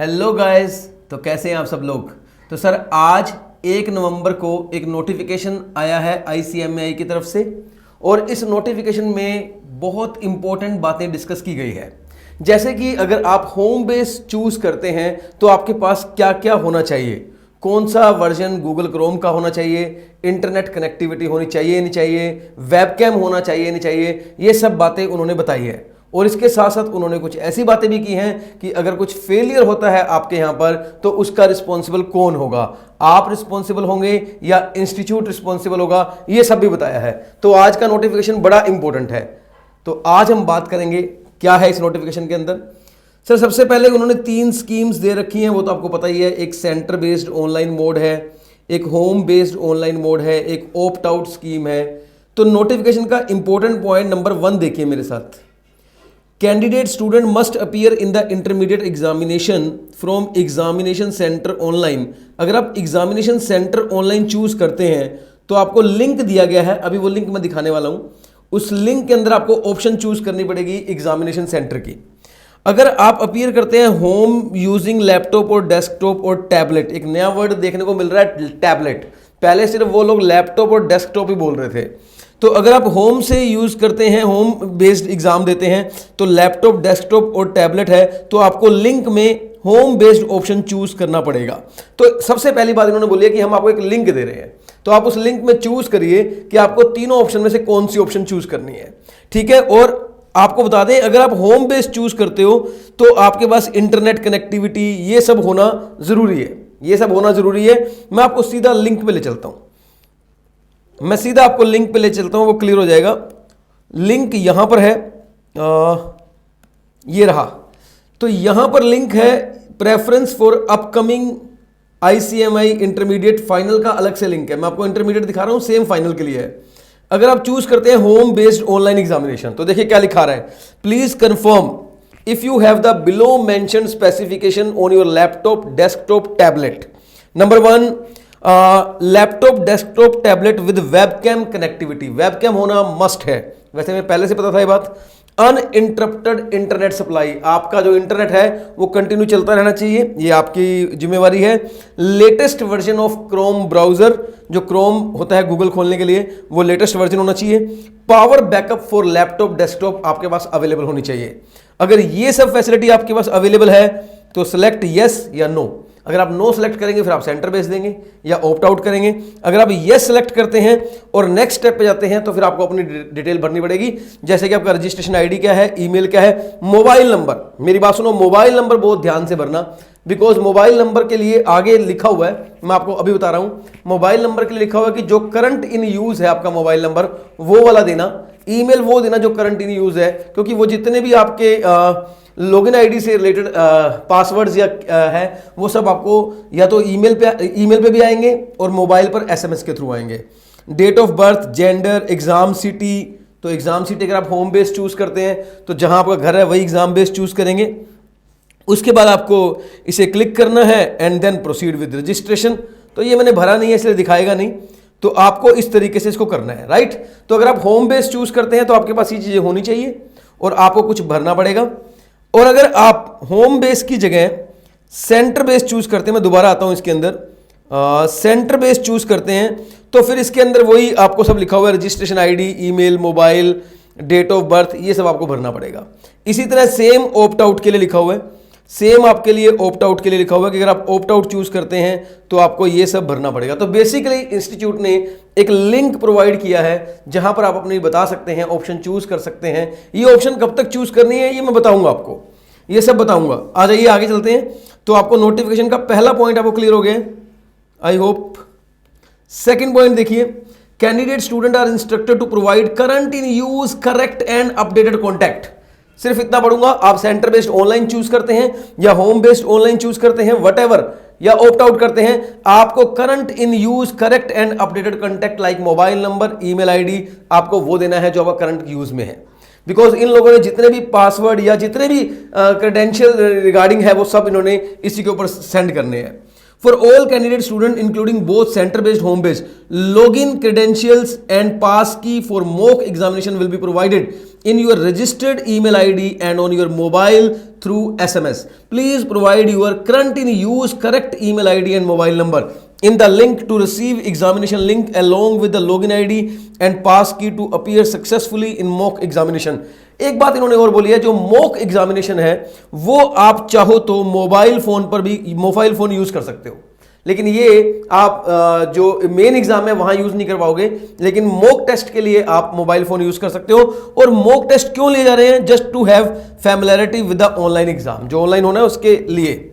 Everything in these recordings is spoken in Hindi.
हेलो गाइस, तो कैसे हैं आप सब लोग। तो सर आज 1 नवंबर को एक नोटिफिकेशन आया है ICMAI की तरफ से और इस नोटिफिकेशन में बहुत इंपॉर्टेंट बातें डिस्कस की गई है। जैसे कि अगर आप होम बेस चूज करते हैं तो आपके पास क्या क्या होना चाहिए, कौन सा वर्जन गूगल क्रोम का होना चाहिए, इंटरनेट कनेक्टिविटी होनी चाहिए नहीं चाहिए, वेबकैम होना चाहिए नहीं चाहिए, ये सब बातें उन्होंने बताई है। और इसके साथ साथ उन्होंने कुछ ऐसी बातें भी की हैं कि अगर कुछ फेलियर होता है आपके यहां पर तो उसका रिस्पॉन्सिबल कौन होगा, आप रिस्पॉन्सिबल होंगे या इंस्टीट्यूट रिस्पॉन्सिबल होगा, ये सब भी बताया है। तो आज का नोटिफिकेशन बड़ा इंपॉर्टेंट है। तो आज हम बात करेंगे क्या है इस नोटिफिकेशन के अंदर। सर सबसे पहले उन्होंने 3 स्कीम्स दे रखी हैं, वो तो आपको पता ही है। एक सेंटर बेस्ड ऑनलाइन मोड है, एक होम बेस्ड ऑनलाइन मोड है, एक ऑप्ट आउट स्कीम है। तो नोटिफिकेशन का इंपॉर्टेंट पॉइंट नंबर 1 देखिए मेरे साथ। Candidate student must appear in the intermediate examination from examination centre online. अगर आप एग्जामिनेशन सेंटर ऑनलाइन चूज करते हैं तो आपको लिंक दिया गया है, अभी वो लिंक मैं दिखाने वाला हूं। उस लिंक के अंदर आपको ऑप्शन चूज करनी पड़ेगी एग्जामिनेशन सेंटर की। अगर आप अपीयर करते हैं होम यूजिंग लैपटॉप और डेस्कटॉप और टैबलेट, एक नया वर्ड देखने को मिल रहा है टैबलेट, पहले सिर्फ वो लोग लैपटॉप और डेस्कटॉप ही बोल रहे थे। तो अगर आप होम से यूज करते हैं, होम बेस्ड एग्जाम देते हैं तो लैपटॉप, डेस्कटॉप और टैबलेट है, तो आपको लिंक में होम बेस्ड ऑप्शन चूज करना पड़ेगा। तो सबसे पहली बात इन्होंने बोली है कि हम आपको एक लिंक दे रहे हैं, तो आप उस लिंक में चूज करिए कि आपको तीनों ऑप्शन में से कौन सी ऑप्शन चूज करनी है, ठीक है। और आपको बता दें, अगर आप होम बेस्ड चूज करते हो तो आपके पास इंटरनेट कनेक्टिविटी ये सब होना जरूरी है, ये सब होना जरूरी है। मैं आपको सीधा लिंक पे ले चलता हूं, मैं सीधा आपको लिंक पे ले चलता हूं, वो क्लियर हो जाएगा। लिंक यहां पर है, ये रहा। तो यहां पर लिंक है preference for upcoming ICMAI intermediate final का अलग से लिंक है। मैं आपको इंटरमीडिएट दिखा रहा हूं, सेम फाइनल के लिए है। अगर आप चूज करते हैं होम बेस्ड ऑनलाइन एग्जामिनेशन तो देखिए क्या लिखा रहा है। Please confirm if you have the below mentioned specification on your laptop, desktop, tablet. Number 1, laptop, desktop, tablet with webcam connectivity. Webcam होना मस्ट है, वैसे मैं पहले से पता था ये बात। अनइंटरप्टेड इंटरनेट सप्लाई, आपका जो इंटरनेट है वो कंटिन्यू चलता रहना चाहिए, ये आपकी जिम्मेवारी है। Latest version of Chrome browser, जो क्रोम होता है गूगल खोलने के लिए, वो लेटेस्ट वर्जन होना चाहिए। Power backup for laptop, desktop आपके पास अवेलेबल होनी चाहिए। अगर ये सब फैसिलिटी आपके पास अवेलेबल है तो सिलेक्ट यस या नो। अगर आप नो सेलेक्ट करेंगे फिर आप सेंटर बेस देंगे या ऑप्ट आउट करेंगे। अगर आप यस सेलेक्ट करते हैं और नेक्स्ट स्टेप पे जाते हैं तो फिर आपको अपनी डिटेल भरनी पड़ेगी, जैसे कि आपका रजिस्ट्रेशन आईडी क्या है, ईमेल क्या है, मोबाइल नंबर। मेरी बात सुनो, मोबाइल नंबर बहुत ध्यान से भरना, बिकॉज मोबाइल नंबर के लिए आगे लिखा हुआ है, मैं आपको अभी बता रहा हूं। मोबाइल नंबर के लिए लिखा हुआ है कि जो करंट इन यूज है आपका मोबाइल नंबर वो वाला देना, ईमेल वो देना जो करंट इन यूज है, क्योंकि वो जितने भी आपके लॉगिन आईडी से रिलेटेड पासवर्ड्स या है वो सब आपको या तो ईमेल पे भी आएंगे और मोबाइल पर SMS के थ्रू आएंगे। Date of birth, gender, exam city. तो एग्जाम सिटी अगर आप होम बेस्ड चूज करते हैं तो जहां आपका घर है वही एग्जाम बेस्ड चूज करेंगे। उसके बाद आपको इसे क्लिक करना है and then proceed with registration. तो ये मैंने भरा नहीं है इसलिए दिखाएगा नहीं, तो आपको इस तरीके से इसको करना है, राइट। तो अगर आप होम बेस्ड चूज करते हैं तो आपके पास ये चीजें होनी चाहिए और आपको कुछ भरना पड़ेगा। और अगर आप होम बेस की जगह सेंटर बेस चूज करते हैं, मैं दोबारा आता हूं इसके अंदर, सेंटर बेस चूज करते हैं तो फिर इसके अंदर वही आपको सब लिखा हुआ है, registration ID, email, mobile, date of birth, ये सब आपको भरना पड़ेगा। इसी तरह सेम ऑप्ट आउट के लिए लिखा हुआ है, सेम आपके लिए ऑप्ट आउट के लिए लिखा हुआ है कि अगर आप ऑप्ट आउट चूज करते हैं तो आपको ये सब भरना पड़ेगा। तो बेसिकली इंस्टीट्यूट ने एक लिंक प्रोवाइड किया है जहां पर आप अपने बता सकते हैं, ऑप्शन चूज कर सकते हैं। ये ऑप्शन कब तक चूज करनी है ये मैं बताऊंगा आपको, ये सब बताऊंगा। आ जाइए आगे चलते हैं। तो आपको नोटिफिकेशन का पहला पॉइंट आपको क्लियर हो गया, आई होप। सेकेंड पॉइंट देखिए, candidate student are instructed to provide current in use correct and updated contact. सिर्फ इतना पढ़ूंगा, आप सेंटर बेस्ड ऑनलाइन चूज करते हैं या होम बेस्ड ऑनलाइन चूज करते हैं, वटएवर, या ऑप्ट आउट करते हैं, आपको current in use correct and updated contact like mobile number, email ID, आपको वो देना है जो आपका करंट यूज में है। बिकॉज इन लोगों ने जितने भी पासवर्ड या जितने भी क्रेडेंशियल रिगार्डिंग है वो सब इन्होंने इसी के ऊपर सेंड करने हैं। For all candidate student including both center based home based, login credentials and pass key for mock examination will be provided in your registered email ID and on your mobile through SMS. Please provide your current in use correct email ID and mobile number in the link to receive examination link along with the login ID and pass key to appear successfully in mock examination. एक बात इन्होंने और बोली है, जो मॉक एग्जामिनेशन है वो आप चाहो तो मोबाइल फोन पर भी मोबाइल फोन यूज कर सकते हो, लेकिन ये आप जो मेन एग्जाम है वहां यूज नहीं कर पाओगे, लेकिन मॉक टेस्ट के लिए आप मोबाइल फोन यूज कर सकते हो। और मॉक टेस्ट क्यों लिए जा रहे हैं? Just to have familiarity with the online exam, जो ऑनलाइन होना है उसके लिए।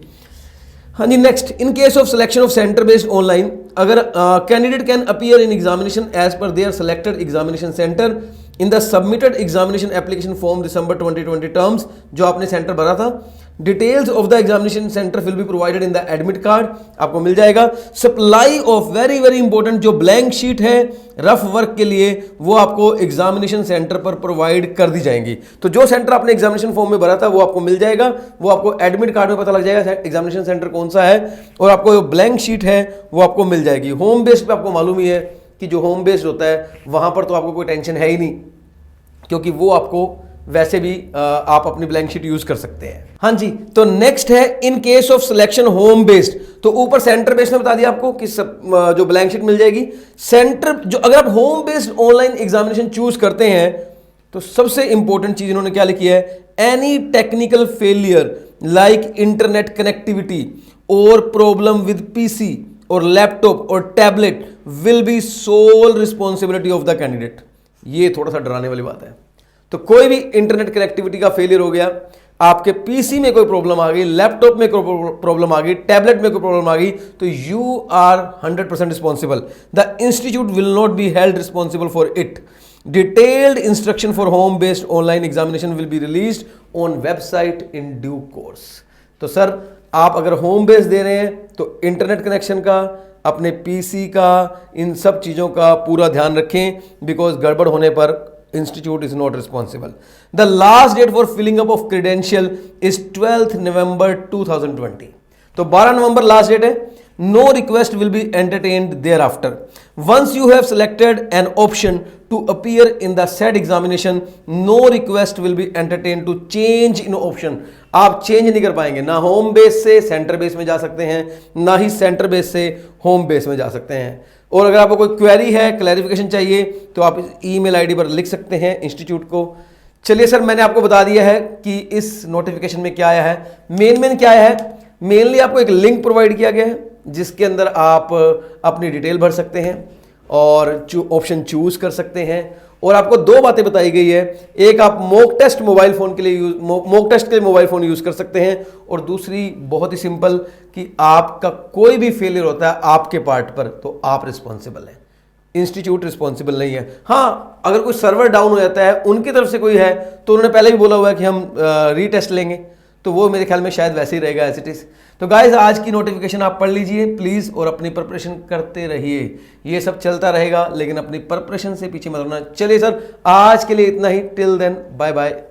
हाँ जी, next, in case of selection of centre based online, अगर candidate can appear in examination as per their selected examination centre in the submitted examination application form December 2020 terms, जो आपने सेंटर भरा था। Details of the examination centre will be provided in the admit card, आपको मिल जाएगा। Supply of very very important जो ब्लैंक शीट है रफ वर्क के लिए, वो आपको एग्जामिनेशन सेंटर पर प्रोवाइड कर दी जाएंगी। तो जो सेंटर आपने एग्जामिनेशन फॉर्म में भरा था वो आपको मिल जाएगा, वो आपको एडमिट कार्ड में पता लग जाएगा एग्जामिनेशन सेंटर कौन सा है, और आपको जो ब्लैंक शीट है वो आपको मिल जाएगी। होम बेस्ड पे आपको मालूम ही है कि जो होम बेस्ड होता है वहां पर तो आपको कोई टेंशन है ही नहीं, क्योंकि वो आपको वैसे भी आप अपनी ब्लैंक शीट यूज कर सकते हैं। हाँ जी, तो नेक्स्ट है इन case of selection home based, तो ऊपर सेंटर बेस्ड में बता दिया आपको कि जो ब्लैंक शीट मिल जाएगी। सेंटर जो अगर आप home based online examination choose करते हैं तो सबसे इंपॉर्टेंट चीज इन्होंने क्या लिखी है, any technical failure like internet connectivity और प्रॉब्लम विद पीसी और लैपटॉप और tablet will be sole responsibility of the candidate. ये थोड़ा सा डराने वाली बात है। तो कोई भी इंटरनेट कनेक्टिविटी का फेलियर हो गया, आपके पीसी में कोई प्रॉब्लम आ गई, लैपटॉप में कोई प्रॉब्लम आ गई, टैबलेट में कोई प्रॉब्लम आ गई, तो you are 100% responsible. The institute will not be held responsible for it. Detailed instruction for home based online examination will be released on website in due course. तो सर, आप अगर होम बेस्ड दे रहे हैं तो इंटरनेट कनेक्शन का, अपने पीसी का, इन सब चीज़ों का पूरा ध्यान रखें, बिकॉज गड़बड़ होने पर institute is not responsible. The last date for filling up of credential is 12 November 2020। तो 12 नवंबर लास्ट डेट है। No request will be entertained thereafter. Once you have selected an option to appear in the said examination, no request will be entertained to change in option. आप चेंज नहीं कर पाएंगे, ना होम बेस से सेंटर बेस में जा सकते हैं, ना ही सेंटर बेस से होम बेस में जा सकते हैं। और अगर आपको कोई क्वेरी है, क्लैरिफिकेशन चाहिए, तो आप ईमेल आईडी पर लिख सकते हैं इंस्टीट्यूट को। चलिए सर, मैंने आपको बता दिया है कि इस नोटिफिकेशन में क्या आया है। मेन क्या आया है, मेनली आपको एक लिंक प्रोवाइड किया गया है जिसके अंदर आप अपनी डिटेल भर सकते हैं और ऑप्शन चूज कर सकते हैं। और आपको दो बातें बताई गई है, एक आप मॉक टेस्ट मोबाइल फोन के लिए मॉक टेस्ट के लिए मोबाइल फोन यूज कर सकते हैं, और दूसरी बहुत ही सिंपल कि आपका कोई भी फेलियर होता है आपके पार्ट पर तो आप रिस्पॉन्सिबल हैं, इंस्टीट्यूट रिस्पॉन्सिबल नहीं है। हाँ, अगर कोई सर्वर डाउन हो जाता है, उनकी तरफ से कोई है, तो उन्होंने पहले भी बोला हुआ है कि हम रीटेस्ट लेंगे, तो वो मेरे ख्याल में शायद वैसे ही रहेगा एज इट इज। तो गाइज, आज की नोटिफिकेशन आप पढ़ लीजिए प्लीज और अपनी प्रिपरेशन करते रहिए। ये सब चलता रहेगा, लेकिन अपनी प्रिपरेशन से पीछे मत रहना। चलिए सर, आज के लिए इतना ही। Till then, bye bye.